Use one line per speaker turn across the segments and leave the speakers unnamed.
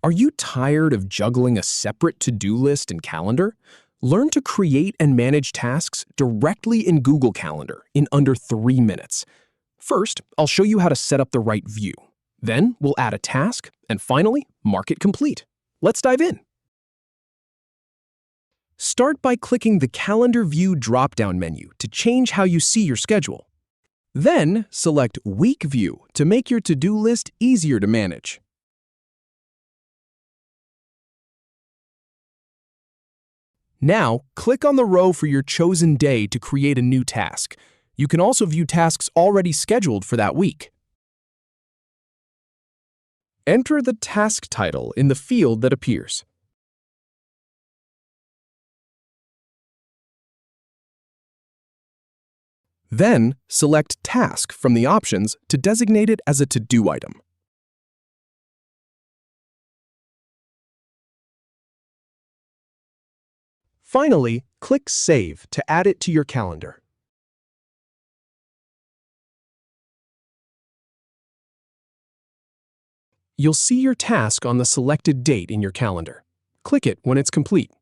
Are you tired of juggling a separate to-do list and calendar? Learn to create and manage tasks directly in Google Calendar in under 3 minutes. First, I'll show you how to set up the right view. Then, we'll add a task, and finally, mark it complete. Let's dive in. Start by clicking the Calendar View drop-down menu to change how you see your schedule. Then, select Week View to make your to-do list easier to manage. Now, click on the row for your chosen day to create a new task. You can also view tasks already scheduled for that week. Enter the task title in the field that appears. Then, select Task from the options to designate it as a to-do item. Finally, click Save to add it to your calendar. You'll see your task on the selected date in your calendar. Click it when it's complete.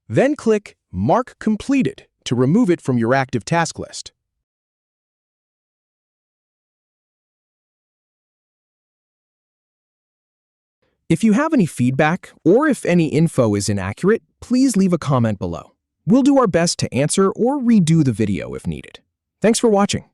Then click Mark Completed to remove it from your active task list. If you have any feedback or if any info is inaccurate, please leave a comment below. We'll do our best to answer or redo the video if needed. Thanks for watching.